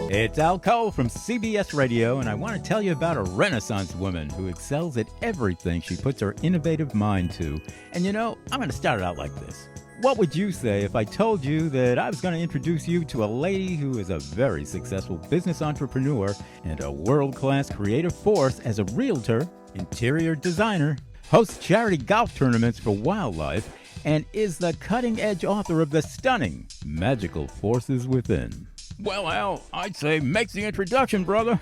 It's Al Cole from CBS Radio, and I want to tell you about a Renaissance woman who excels at everything she puts her innovative mind to. And you know, I'm going to start it out like this. What would you say if I told you that I was going to introduce you to a lady who is a very successful business entrepreneur and a world-class creative force as a realtor, interior designer, hosts charity golf tournaments for wildlife, and is the cutting-edge author of the stunning Magical Forces Within? Well, Al, I'd say make the introduction, brother.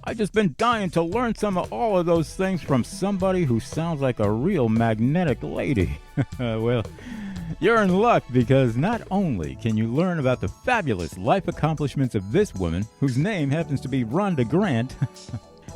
I've just been dying to learn some of all of those things from somebody who sounds like a real magnetic lady. Well, you're in luck because not only can you learn about the fabulous life accomplishments of this woman, whose name happens to be Rhonda Grant,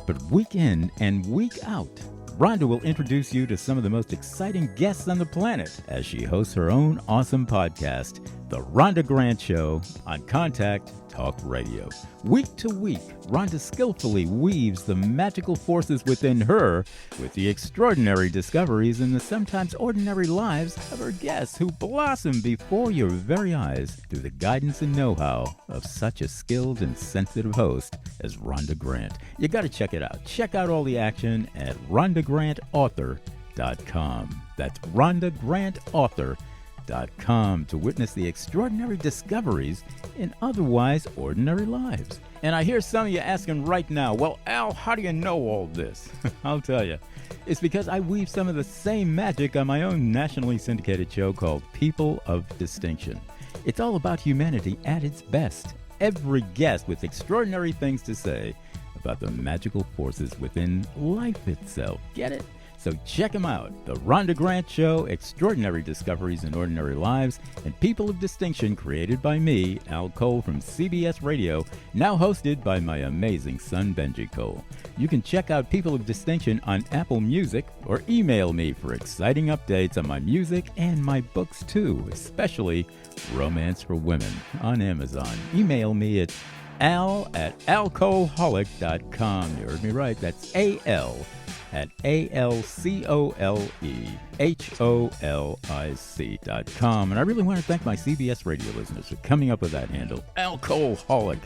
but week in and week out, Rhonda will introduce you to some of the most exciting guests on the planet as she hosts her own awesome podcast, The Rhonda Grant Show, on Contact Talk Radio. Week to week, Rhonda skillfully weaves the magical forces within her with the extraordinary discoveries in the sometimes ordinary lives of her guests who blossom before your very eyes through the guidance and know-how of such a skilled and sensitive host as Rhonda Grant. You got to check it out. Check out all the action at rhondagrantauthor.com. That's rhondagrantauthor.com to witness the extraordinary discoveries in otherwise ordinary lives. And I hear some of you asking right now, well, Al, how do you know all this? I'll tell you. It's because I weave some of the same magic on my own nationally syndicated show called People of Distinction. It's all about humanity at its best. Every guest with extraordinary things to say about the magical forces within life itself. Get it? So check them out. The Rhonda Grant Show, Extraordinary Discoveries in Ordinary Lives, and People of Distinction, created by me, Al Cole from CBS Radio, now hosted by my amazing son, Benji Cole. You can check out People of Distinction on Apple Music or email me for exciting updates on my music and my books too, especially Romance for Women on Amazon. Email me at al@alcoholic.com. You heard me right. That's AL@ALCOLEHOLIC.com. And I really want to thank my CBS radio listeners for coming up with that handle, Alcoholic.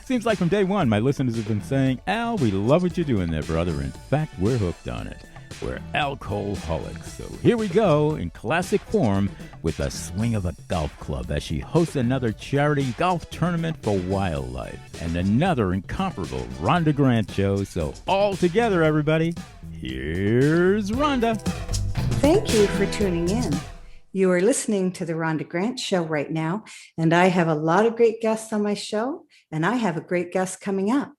Seems like from day one, my listeners have been saying, Al, we love what you're doing there, brother. In fact, we're hooked on it. We're alcoholics. So here we go in classic form with a swing of a golf club as she hosts another charity golf tournament for wildlife and another incomparable Rhonda Grant show. So all together, everybody, here's Rhonda. Thank you for tuning in. You are listening to the Rhonda Grant Show right now, and I have a lot of great guests on my show, and I have a great guest coming up.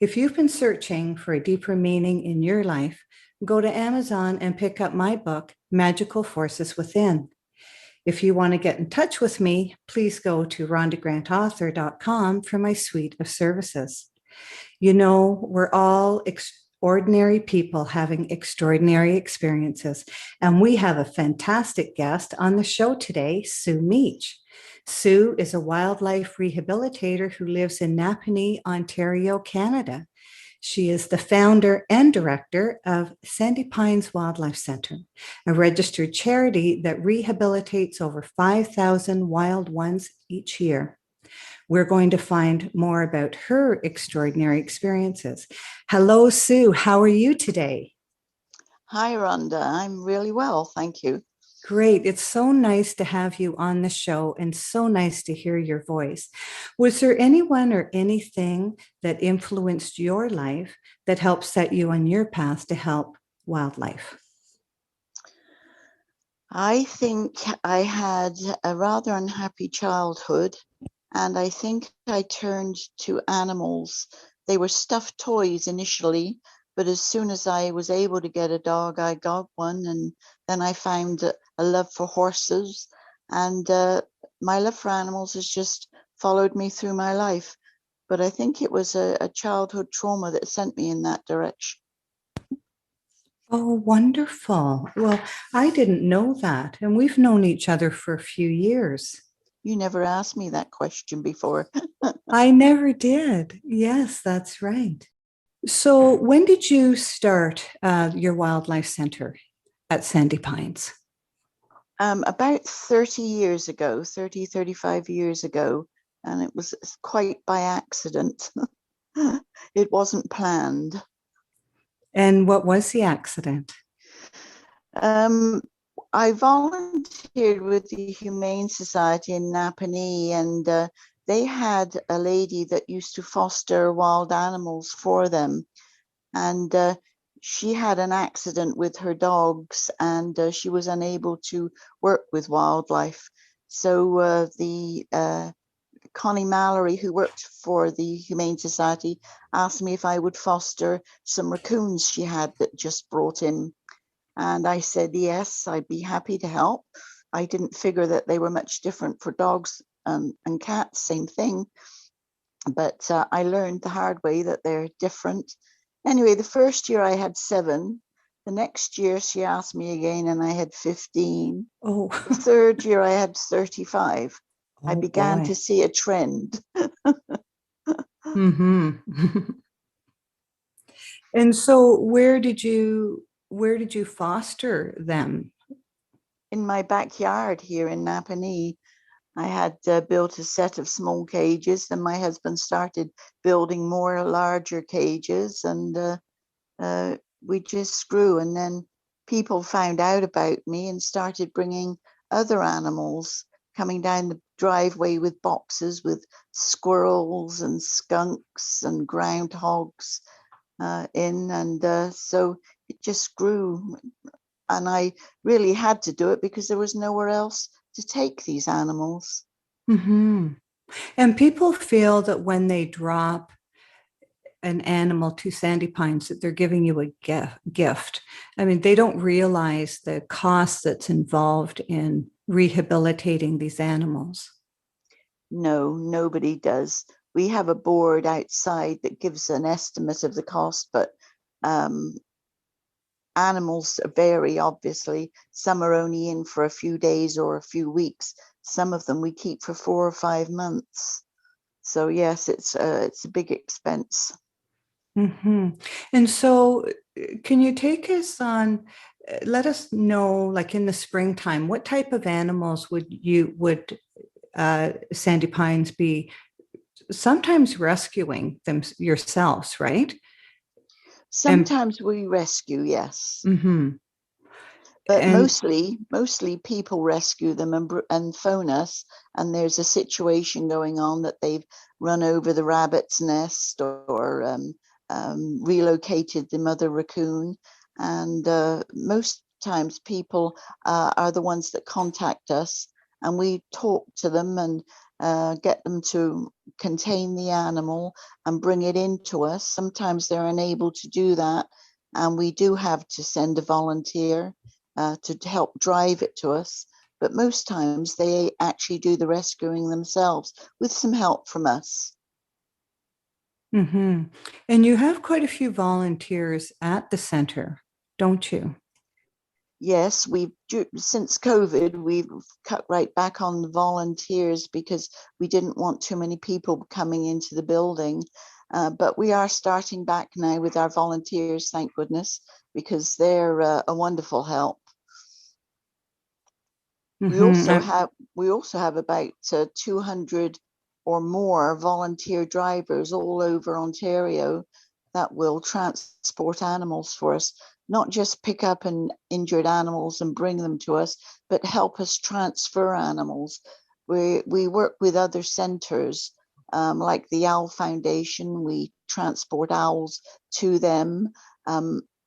If you've been searching for a deeper meaning in your life, go to Amazon and pick up my book, Magical Forces Within. If you want to get in touch with me, please go to rhondagrantauthor.com for my suite of services. You know, we're all ordinary people having extraordinary experiences, and we have a fantastic guest on the show today, Suemeech. Sue is a wildlife rehabilitator who lives in Napanee, Ontario, Canada. She is the founder and director of Sandypineswildlifecentre, a registered charity that rehabilitates over 5,000 wild ones each year. We're going to find more about her extraordinary experiences. Hello, Sue. How are you today? Hi, Rhonda. I'm really well, thank you. Great. It's so nice to have you on the show and so nice to hear your voice. Was there anyone or anything that influenced your life that helped set you on your path to help wildlife? I think I had a rather unhappy childhood, and I think I turned to animals. They were stuffed toys initially, but as soon as I was able to get a dog, I got one, and then I found a love for horses, and my love for animals has just followed me through my life. But I think it was a childhood trauma that sent me in that direction. Oh, wonderful. Well, I didn't know that, and we've known each other for a few years. You never asked me that question before. I never did. Yes, that's right. So when did you start your wildlife center at Sandy Pines? About 35 years ago. and it was quite by accident. It wasn't planned. And what was the accident? I volunteered with the Humane Society in Napanee, and they had a lady that used to foster wild animals for them. And she had an accident with her dogs, and she was unable to work with wildlife. So the Connie Mallory, who worked for the Humane Society, asked me if I would foster some raccoons she had that just brought in. And I said, yes, I'd be happy to help. I didn't figure that they were much different for dogs and cats, same thing. But I learned the hard way that they're different. Anyway, the first year I had 7. The next year she asked me again and I had 15. Oh, The third year I had 35. I oh began boy. to see a trend. Mm-hmm. And so where did you foster them? In my backyard here in Napanee, I had built a set of small cages, and my husband started building more larger cages, and we just grew. And then people found out about me and started bringing other animals, coming down the driveway with boxes with squirrels and skunks and groundhogs in, and so it just grew. And I really had to do it because there was nowhere else to take these animals. Mm-hmm. And people feel that when they drop an animal to Sandy Pines, that they're giving you a gift. I mean, they don't realize the cost that's involved in rehabilitating these animals. No, nobody does. We have a board outside that gives an estimate of the cost, but animals vary, obviously. Some are only in for a few days or a few weeks. Some of them we keep for 4 or 5 months. So yes, it's a big expense. Mm-hmm. And so, can you take us on? Let us know, like in the springtime, what type of animals would Sandy Pines be sometimes rescuing them yourselves, right? Sometimes we rescue, yes. Mm-hmm. But And mostly people rescue them and phone us, and there's a situation going on that they've run over the rabbit's nest or relocated the mother raccoon. And most times people are the ones that contact us, and we talk to them and get them to contain the animal and bring it into us. Sometimes they're unable to do that, and we do have to send a volunteer to help drive it to us. But most times they actually do the rescuing themselves with some help from us. mm-hmm. And you have quite a few volunteers at the center, don't you? Yes, since COVID, we've cut right back on the volunteers because we didn't want too many people coming into the building. But we are starting back now with our volunteers, thank goodness, because they're a wonderful help. We also Mm-hmm. have about 200 or more volunteer drivers all over Ontario that will transport animals for us, not just pick up injured animals and bring them to us, but help us transfer animals. We work with other centres like the Owl Foundation. We transport owls to them.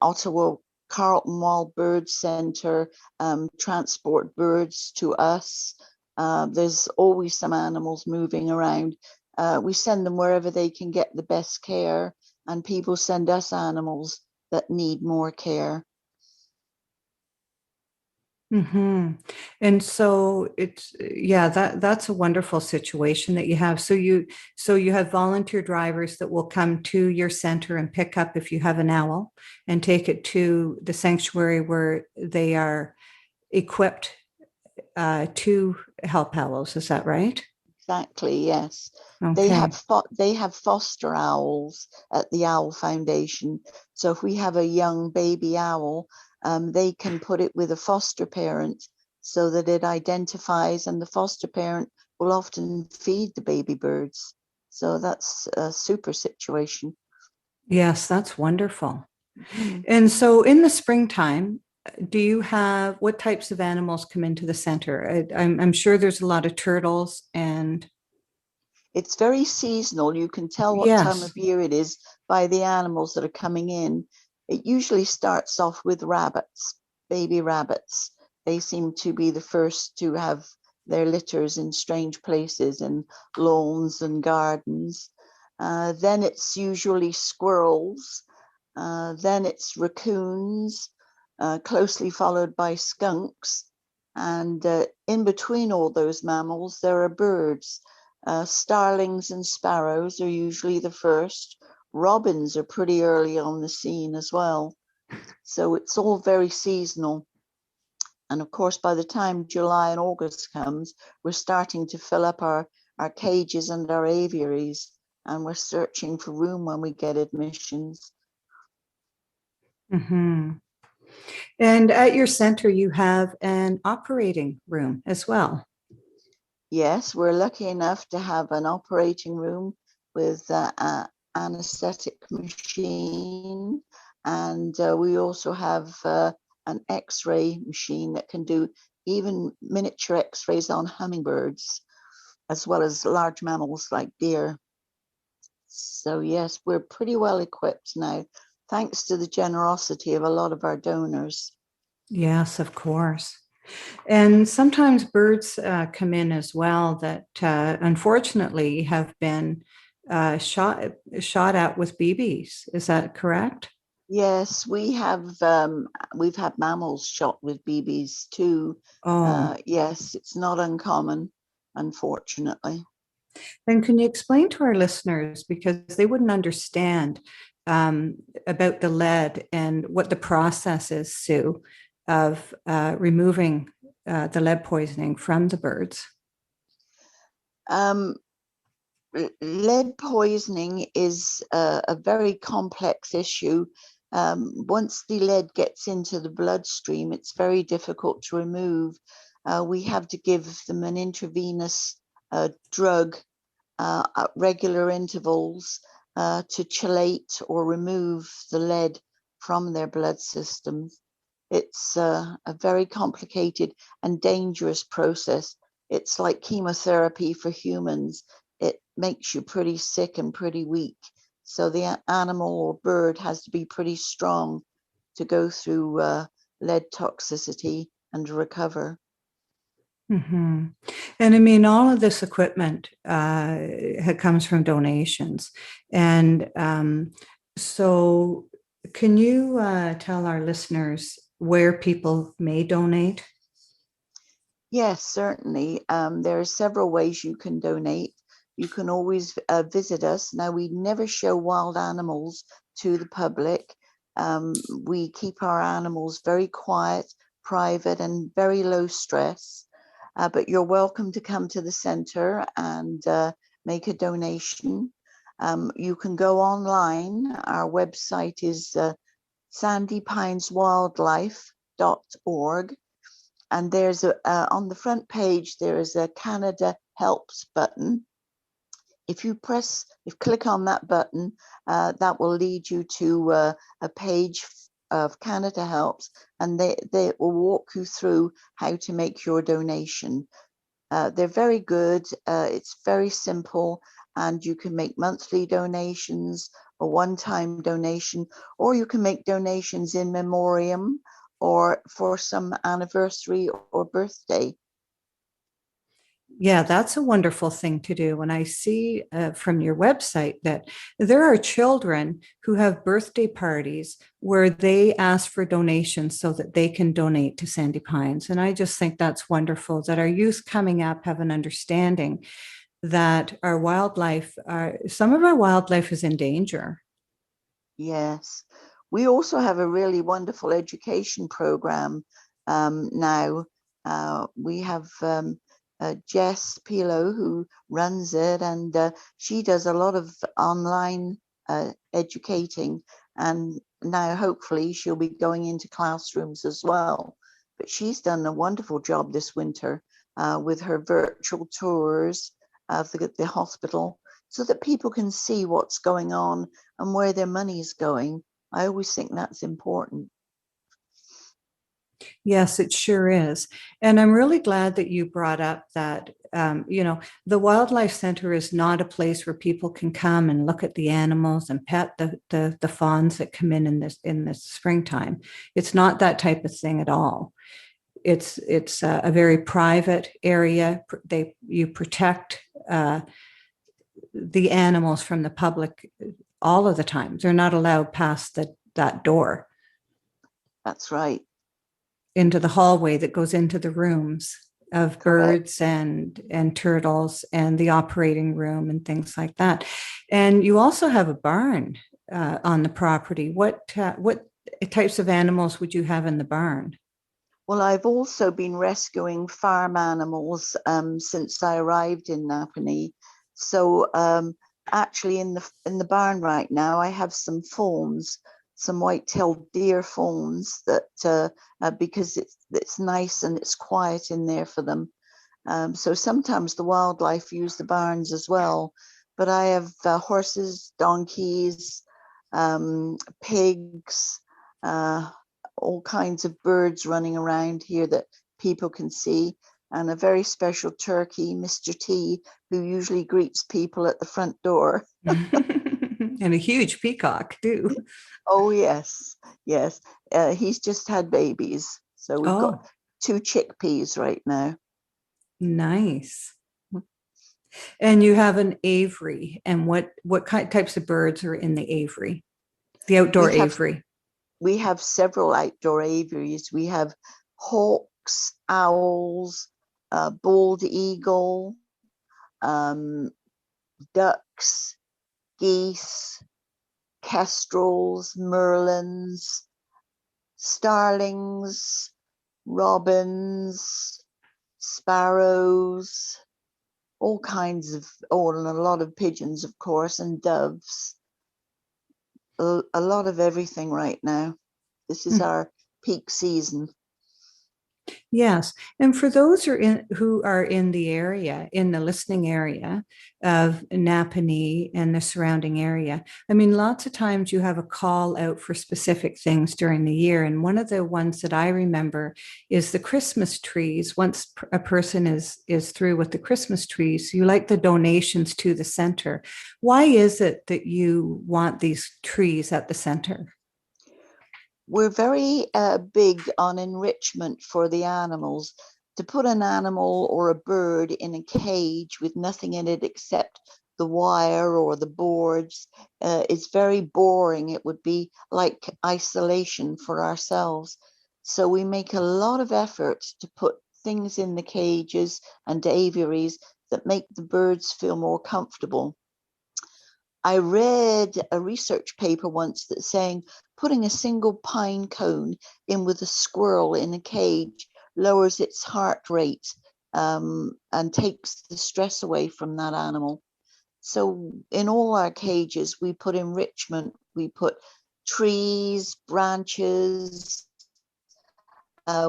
Ottawa Carlton Wild Bird Centre transport birds to us. There's always some animals moving around. We send them wherever they can get the best care, and people send us animals that need more care. Mm-hmm. And so that's a wonderful situation that you have. So you have volunteer drivers that will come to your center and pick up if you have an owl and take it to the sanctuary where they are equipped to help owls. Is that right? Exactly, yes. Okay. They have foster owls at the Owl Foundation. So if we have a young baby owl, they can put it with a foster parent so that it identifies, and the foster parent will often feed the baby birds. So that's a super situation. Yes, that's wonderful. Mhm. And so in the springtime, what types of animals come into the center? I'm sure there's a lot of turtles and It's very seasonal. You can tell what time yes. of year it is by the animals that are coming in. It usually starts off with rabbits, baby rabbits. They seem to be the first to have their litters in strange places, in lawns and gardens. Then it's usually squirrels. Then it's raccoons, closely followed by skunks. And in between all those mammals, there are birds. Starlings and sparrows are usually the first. Robins are pretty early on the scene as well. So it's all very seasonal. And of course, by the time July and August comes, we're starting to fill up our cages and our aviaries, and we're searching for room when we get admissions. Mm-hmm. And at your center, you have an operating room as well. Yes, we're lucky enough to have an operating room with an anesthetic machine, and we also have an X-ray machine that can do even miniature X-rays on hummingbirds, as well as large mammals like deer. So yes, we're pretty well equipped now, thanks to the generosity of a lot of our donors. Yes, of course. And sometimes birds come in as well that unfortunately have been shot at with BBs. Is that correct? Yes, we've had mammals shot with BBs too. Oh, Yes, it's not uncommon, unfortunately. then can you explain to our listeners, because they wouldn't understand um, about the lead and what the process is, Sue, of removing the lead poisoning from the birds? Um, Lead poisoning is a very complex issue. Once the lead gets into the bloodstream, it's very difficult to remove. We have to give them an intravenous drug at regular intervals to chelate or remove the lead from their blood systems. It's a very complicated and dangerous process. It's like chemotherapy for humans. It makes you pretty sick and pretty weak. So the animal or bird has to be pretty strong to go through lead toxicity and recover. Mm-hmm. And I mean, all of this equipment comes from donations. And so, can you tell our listeners where people may donate? Yes, certainly. There are several ways you can donate. You can always visit us. Now, we never show wild animals to the public. We keep our animals very quiet, private, and very low stress. But you're welcome to come to the center and make a donation. You can go online. Our website is sandypineswildlife.org. And there's on the front page, there is a Canada Helps button. If you click on that button, that will lead you to a page of Canada Helps, and they will walk you through how to make your donation. They're very good. It's very simple, and you can make monthly donations, a one-time donation, or you can make donations in memoriam or for some anniversary or birthday. Yeah, that's a wonderful thing to do. And I see from your website that there are children who have birthday parties where they ask for donations so that they can donate to Sandy Pines. And I just think that's wonderful that our youth coming up have an understanding that some of our wildlife is in danger. Yes. We also have a really wonderful education program now. We have Jess Pilo who runs it, and she does a lot of online educating. And now, hopefully, she'll be going into classrooms as well. But she's done a wonderful job this winter. with her virtual tours of the hospital, so that people can see what's going on and where their money is going. I always think that's important. Yes, it sure is. And I'm really glad that you brought up that, the Wildlife Center is not a place where people can come and look at the animals and pet the fawns that come in the springtime. It's not that type of thing at all. It's a very private area. You protect the animals from the public all of the time. They're not allowed past that door. That's right. Into the hallway that goes into the rooms of Correct. birds and turtles and the operating room and things like that. And you also have a barn on the property. What types of animals would you have in the barn? Well, I've also been rescuing farm animals since I arrived in Napanee. So actually in the barn right now, I have some fawns, some white-tailed deer fawns that because it's nice and it's quiet in there for them. So sometimes the wildlife use the barns as well. But I have horses, donkeys, pigs, all kinds of birds running around here that people can see, and a very special turkey, Mr. T, who usually greets people at the front door. And a huge peacock too. Oh yes, yes. He's just had babies, so we've got 2 chickpeas right now. Nice. And you have an aviary, and what types of birds are in the aviary, the outdoor aviary? We have several outdoor aviaries. We have hawks, owls, bald eagle, ducks, geese, kestrels, merlins, starlings, robins, sparrows, all kinds of, and a lot of pigeons, of course, and doves. A lot of everything right now. This is our peak season. Yes. And for those who are in the area, in the listening area of Napanee and the surrounding area, I mean, lots of times you have a call out for specific things during the year. And one of the ones that I remember is the Christmas trees. Once a person is through with the Christmas trees, you like the donations to the center. Why is it that you want these trees at the center? We're very big on enrichment for the animals. To put an animal or a bird in a cage with nothing in it except the wire or the boards is very boring. It would be like isolation for ourselves. So we make a lot of effort to put things in the cages and aviaries that make the birds feel more comfortable. I read a research paper once that's saying putting a single pine cone in with a squirrel in a cage lowers its heart rate and takes the stress away from that animal. So in all our cages, we put enrichment, we put trees, branches,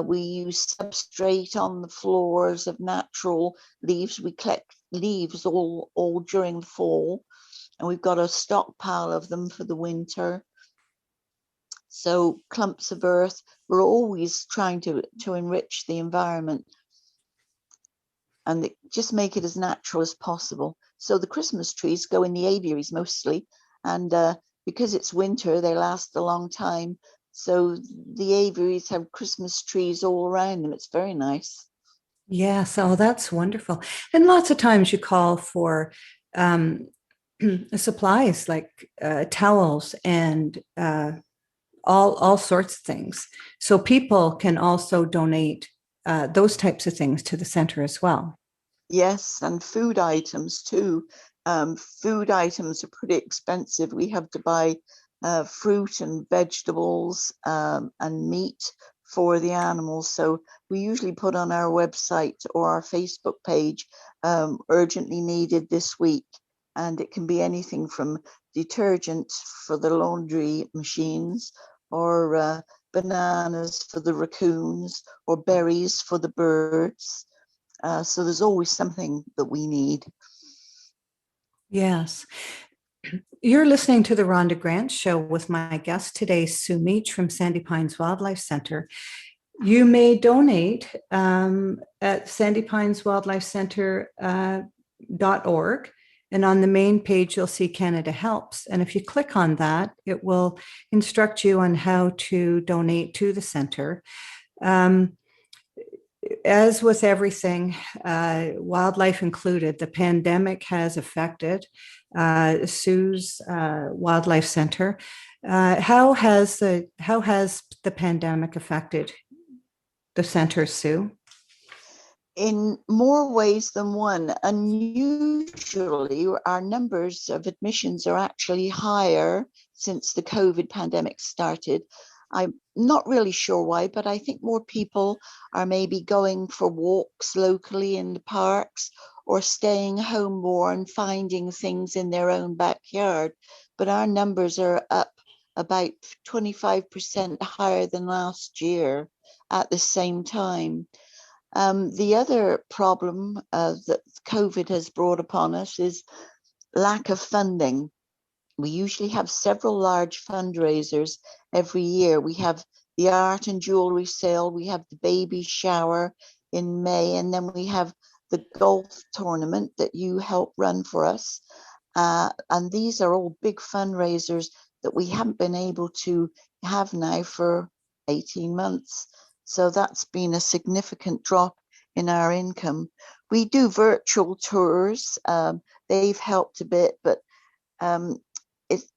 we use substrate on the floors of natural leaves. We collect leaves all during the fall, and we've got a stockpile of them for the winter. So clumps of earth, we're always trying to enrich the environment and just make it as natural as possible. So the Christmas trees go in the aviaries mostly, and because it's winter, they last a long time. So the aviaries have Christmas trees all around them. It's very nice. Yes, oh, that's wonderful. And lots of times you call for supplies like towels and all sorts of things. So people can also donate those types of things to the center as well. Yes, and food items too. Food items are pretty expensive. We have to buy fruit and vegetables and meat for the animals. So we usually put on our website or our Facebook page, urgently needed this week. And it can be anything from detergent for the laundry machines, or bananas for the raccoons, or berries for the birds. So there's always something that we need. Yes. You're listening to the Rhonda Grant Show with my guest today, Sue Meech from Sandy Pines Wildlife Centre. You may donate at sandypineswildlifecentre.org. And on the main page, you'll see Canada Helps. And if you click on that, it will instruct you on how to donate to the center. As with everything, wildlife included, the pandemic has affected Sue's Wildlife Center. How has the pandemic affected the center, Sue? In more ways than one. Unusually, our numbers of admissions are actually higher since the COVID pandemic started. I'm not really sure why, but I think more people are maybe going for walks locally in the parks or staying home more and finding things in their own backyard. But our numbers are up about 25% higher than last year at the same time. The other problem that COVID has brought upon us is lack of funding. We usually have several large fundraisers every year. We have the art and jewelry sale, we have the baby shower in May, and then we have the golf tournament that you help run for us. And these are all big fundraisers that we haven't been able to have now for 18 months. So that's been a significant drop in our income. We do virtual tours. They've helped a bit, but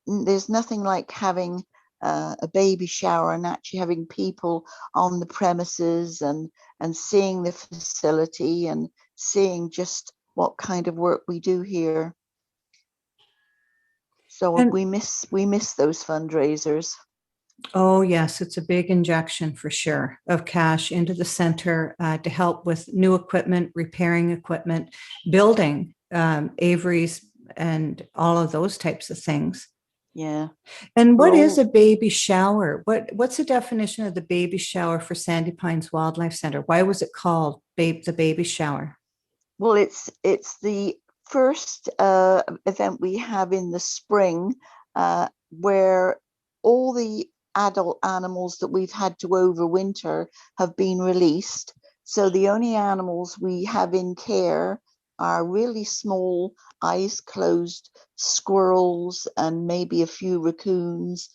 there's nothing like having a baby shower and actually having people on the premises and seeing the facility and seeing just what kind of work we do here. So we miss those fundraisers. Oh, yes, it's a big injection for sure of cash into the center to help with new equipment, repairing equipment, building aviaries, and all of those types of things. Yeah. And what is a baby shower? What's the definition of the baby shower for Sandy Pines Wildlife Center? Why was it called the baby shower? Well, it's the first event we have in the spring where all the adult animals that we've had to overwinter have been released. So the only animals we have in care are really small, eyes closed squirrels and maybe a few raccoons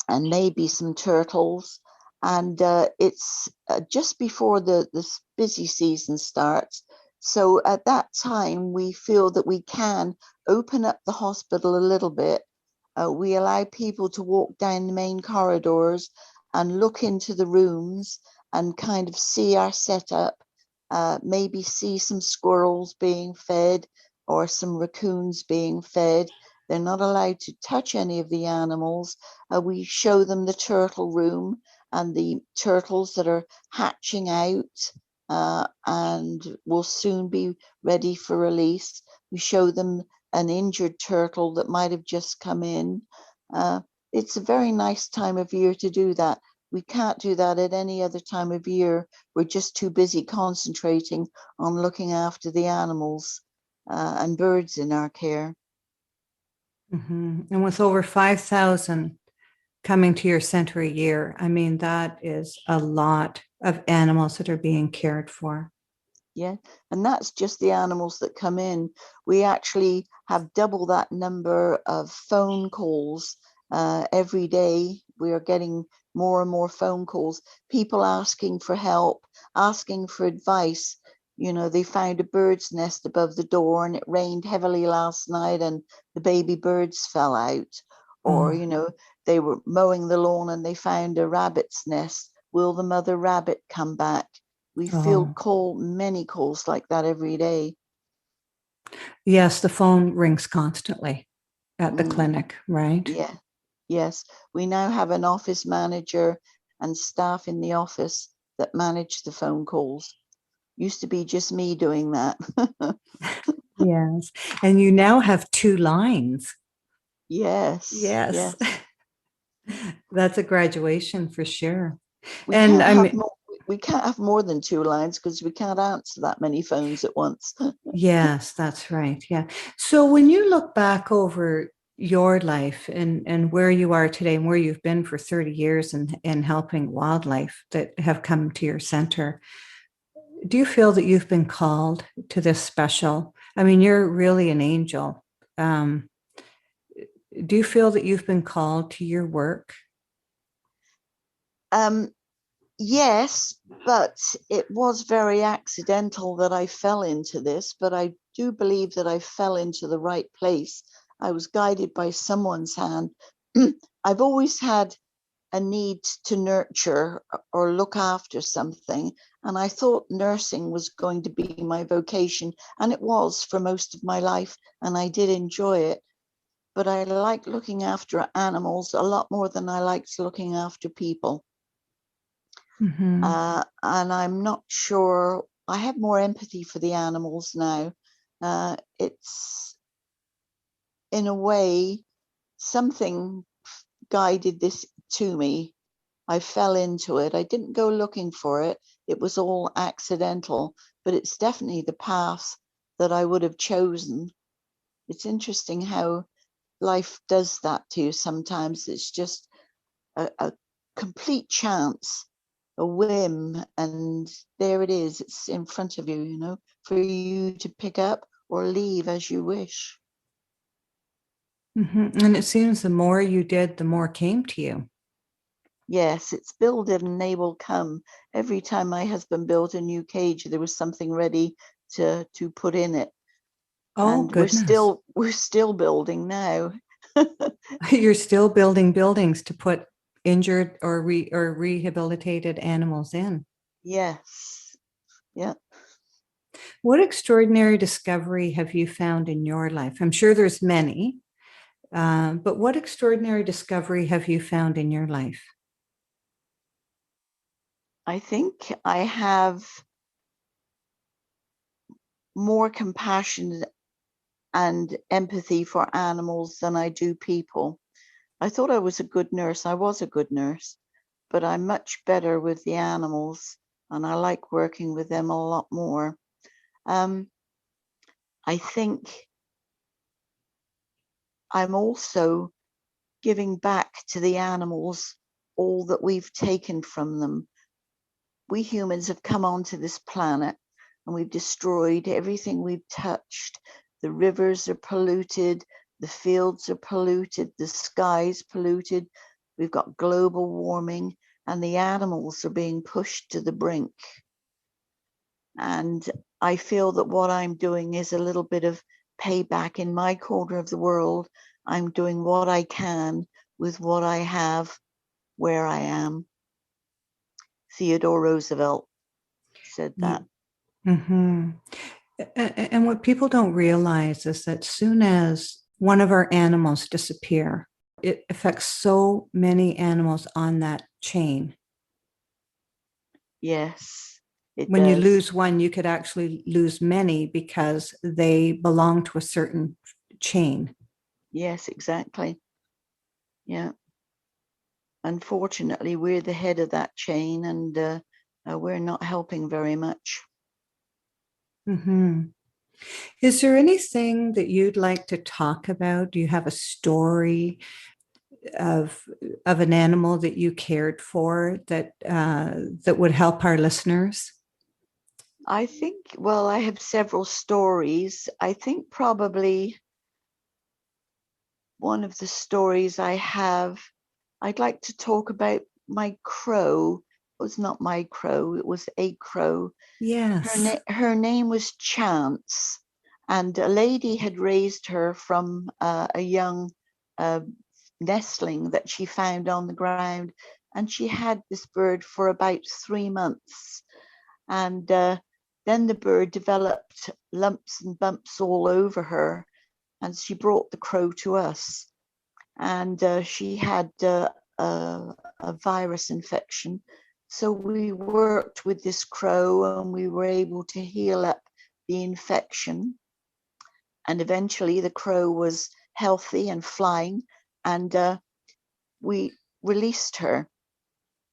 and maybe some turtles. And it's just before the busy season starts. So at that time, we feel that we can open up the hospital a little bit. We allow people to walk down the main corridors and look into the rooms and kind of see our setup, maybe see some squirrels being fed or some raccoons being fed. They're not allowed to touch any of the animals. We show them the turtle room and the turtles that are hatching out and will soon be ready for release. We show them an injured turtle that might have just come in. It's a very nice time of year to do that. We can't do that at any other time of year. We're just too busy concentrating on looking after the animals and birds in our care. Mm-hmm. And with over 5,000 coming to your center a year, I mean, that is a lot of animals that are being cared for. Yeah, and that's just the animals that come in. We actually have double that number of phone calls every day. We are getting more and more phone calls, people asking for help, asking for advice. You know, they found a bird's nest above the door and it rained heavily last night and the baby birds fell out. Or, you know, they were mowing the lawn and they found a rabbit's nest. Will the mother rabbit come back? We field many calls like that every day. Yes, the phone rings constantly at the clinic, right? Yeah, yes. We now have an office manager and staff in the office that manage the phone calls. Used to be just me doing that. Yes. And you now have 2 lines. Yes. Yes. That's a graduation for sure. We can't have more. we can't have more than 2 lines because we can't answer that many phones at once. Yes, that's right. Yeah. So when you look back over your life and where you are today and where you've been for 30 years and helping wildlife that have come to your center, do you feel that you've been called to this special? I mean, you're really an angel. Um, do you feel that you've been called to your work? Yes, but it was very accidental that I fell into this, but I do believe that I fell into the right place. I was guided by someone's hand. I've always had a need to nurture or look after something, and I thought nursing was going to be my vocation, and it was for most of my life, and I did enjoy it. But I like looking after animals a lot more than I liked looking after people. Mm-hmm. And I'm not sure, I have more empathy for the animals now. It's, in a way, something guided this to me. I fell into it. I didn't go looking for it. It was all accidental, but it's definitely the path that I would have chosen. It's interesting how life does that to you sometimes. It's just a complete chance, a whim, and there it is. It's in front of you, you know, for you to pick up or leave as you wish. Mm-hmm. And it seems the more you did, the more came to you. Yes, it's build it and they will come. Every time my husband built a new cage, there was something ready to put in it. Oh, And goodness. we're still building now. You're still building buildings to put injured or rehabilitated animals in. Yes. Yeah. What extraordinary discovery have you found in your life? I'm sure there's many, but what extraordinary discovery have you found in your life? I think I have more compassion and empathy for animals than I do people. I thought I was a good nurse. I was a good nurse, but I'm much better with the animals and I like working with them a lot more. I think I'm also giving back to the animals all that we've taken from them. We humans have come onto this planet and we've destroyed everything we've touched. The rivers are polluted, the fields are polluted, the sky's polluted. We've got global warming and the animals are being pushed to the brink. And I feel that what I'm doing is a little bit of payback in my corner of the world. I'm doing what I can with what I have where I am. Theodore Roosevelt said that. Mm-hmm. And what people don't realize is that soon as one of our animals disappear, it affects so many animals on that chain. Yes, it When you does. lose one, you could actually lose many because they belong to a certain chain. Yes, exactly. Yeah. Unfortunately, we're the head of that chain and we're not helping very much. Mm-hmm. Is there anything that you'd like to talk about? Do you have a story of an animal that you cared for that that would help our listeners? I think, well, I have several stories. I think probably one of the stories I have, I'd like to talk about my crow. It was not my crow, it was a crow. Yes. Her name was Chance, and a lady had raised her from a young uh, nestling that she found on the ground, and she had this bird for about 3 months. And then the bird developed lumps and bumps all over her, and she brought the crow to us. And she had a virus infection. So we worked with this crow and we were able to heal up the infection. And eventually the crow was healthy and flying, and we released her.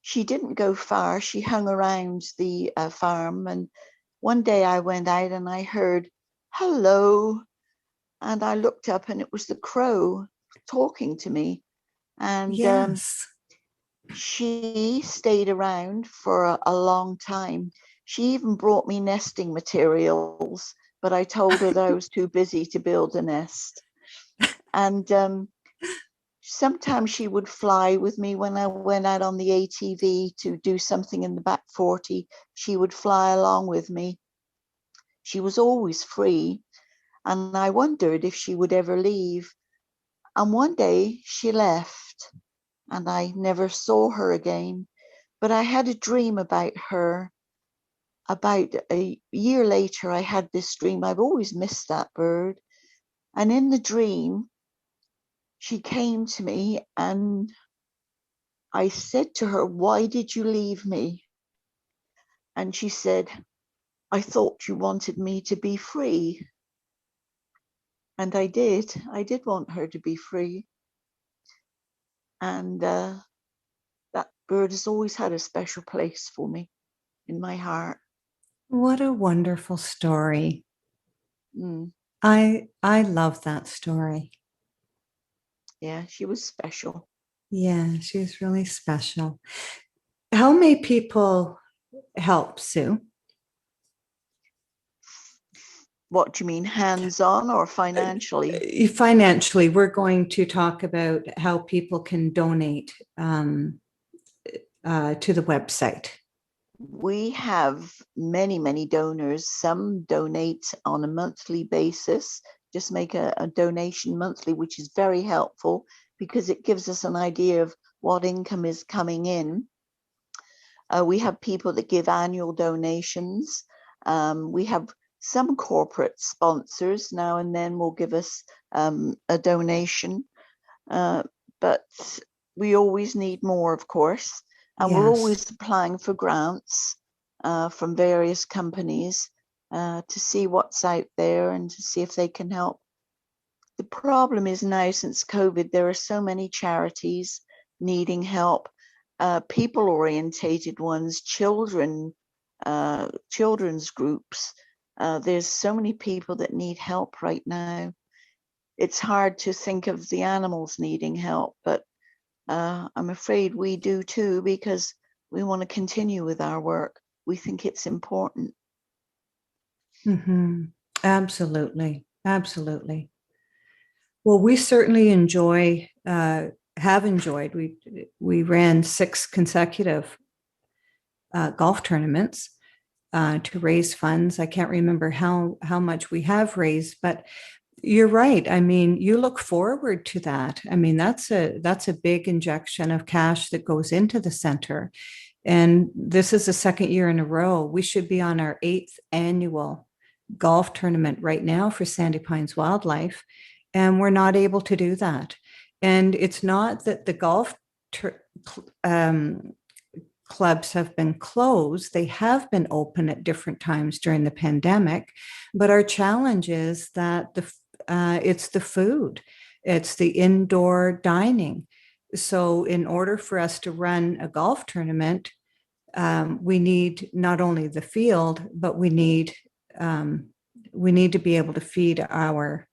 she didn't go far. She hung around the farm. And one day I went out and I heard, hello. And I looked up and it was the crow talking to me. And Yes. she stayed around for a long time. She even brought me nesting materials, but I told her that I was too busy to build a nest. And sometimes she would fly with me when I went out on the ATV to do something in the back 40. She would fly along with me. She was always free, and I wondered if she would ever leave. And one day she left, and I never saw her again. But I had a dream about her. About a year later, I had this dream. I've always missed that bird. And in the dream, she came to me and I said to her, why did you leave me? And she said, I thought you wanted me to be free. And I did. I did want her to be free. And that bird has always had a special place for me in my heart. What a wonderful story. Mm. I love that story. Yeah, she was special. Yeah, she's really special. How may people help, Sue? What do you mean, hands-on or financially? Financially, we're going to talk about how people can donate to the website. We have many, many donors. Some donate on a monthly basis, just make a donation monthly, which is very helpful because it gives us an idea of what income is coming in. We have people that give annual donations. We have some corporate sponsors now and then will give us a donation, but we always need more, of course. And Yes. We're always applying for grants from various companies to see what's out there and to see if they can help. The problem is now, since COVID, there are so many charities needing help, people-orientated ones, children's groups. There's so many people that need help right now. It's hard to think of the animals needing help, but I'm afraid we do too, because we want to continue with our work. We think it's important. Mm-hmm. Absolutely. Absolutely. Well, we certainly have enjoyed. We ran 6 consecutive golf tournaments to raise funds. I can't remember how much we have raised, but you're right. I mean, you look forward to that. I mean, that's a big injection of cash that goes into the center. And this is the second year in a row. We should be on our 8th annual golf tournament right now for Sandy Pines Wildlife, and we're not able to do that. And it's not that the golf clubs have been closed. They have been open at different times during the pandemic, but our challenge is that it's the food, it's the indoor dining. So in order for us to run a golf tournament, we need not only the field, but we need to be able to feed our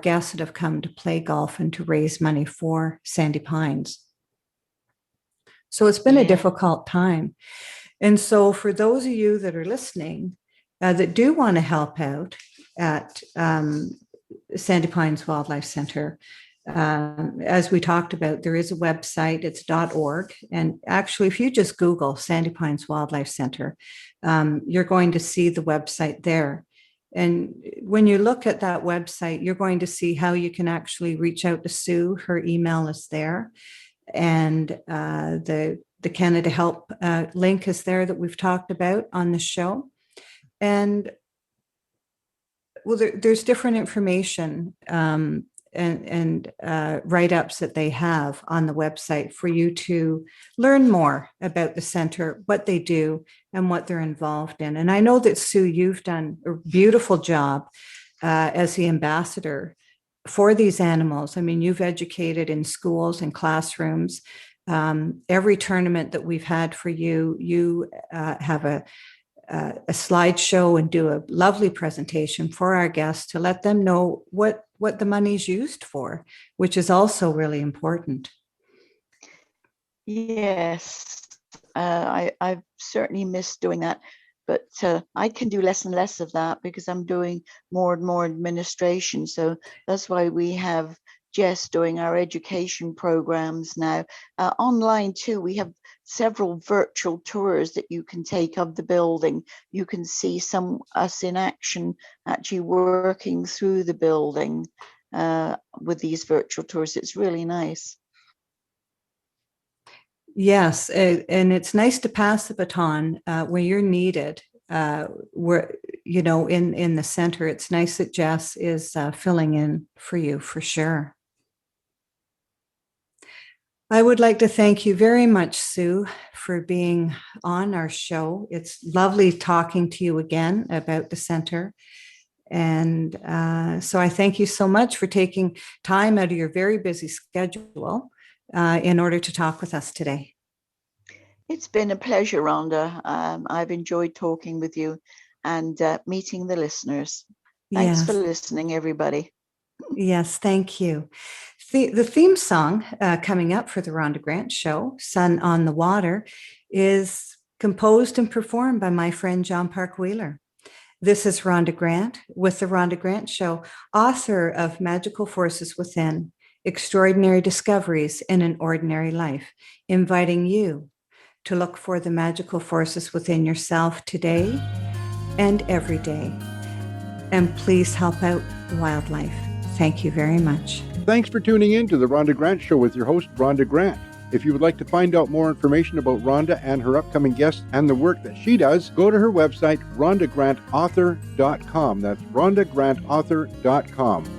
guests that have come to play golf and to raise money for Sandy Pines. So it's been a difficult time. And so for those of you that are listening that do want to help out at Sandy Pines Wildlife Centre, as we talked about, there is a website, it's .org. And actually, if you just Google Sandy Pines Wildlife Centre, you're going to see the website there. And when you look at that website, you're going to see how you can actually reach out to Sue. Her email is there. And the Canada Help link is there that we've talked about on the show. And well, there's different information and write-ups that they have on the website for you to learn more about the center, what they do, and what they're involved in. And I know that, Sue, you've done a beautiful job as the ambassador for these animals. I mean, you've educated in schools and classrooms every tournament that we've had for you, you have a slideshow and do a lovely presentation for our guests to let them know what the money's used for, which is also really important. Yes, I've certainly missed doing that, but I can do less and less of that because I'm doing more and more administration. So that's why we have Jess doing our education programs now. Online too, we have several virtual tours that you can take of the building. You can see us in action, actually working through the building with these virtual tours. It's really nice. Yes, and it's nice to pass the baton where you're needed. Where, you know, in the center, it's nice that Jess is filling in for you, for sure. I would like to thank you very much, Sue, for being on our show. It's lovely talking to you again about the center. And so I thank you so much for taking time out of your very busy schedule in order to talk with us today. It's been a pleasure, Rhonda. I've enjoyed talking with you and meeting the listeners. Thanks for listening, everybody. Yes, thank you. The theme song coming up for the Rhonda Grant Show, Sun on the Water, is composed and performed by my friend John Park Wheeler. This is Rhonda Grant with the Rhonda Grant Show, author of Magical Forces Within, Extraordinary Discoveries in an Ordinary Life, inviting you to look for the magical forces within yourself today and every day. And please help out wildlife. Thank you very much. Thanks for tuning in to the Rhonda Grant Show with your host, Rhonda Grant. If you would like to find out more information about Rhonda and her upcoming guests and the work that she does, go to her website, rhondagrantauthor.com. That's rhondagrantauthor.com.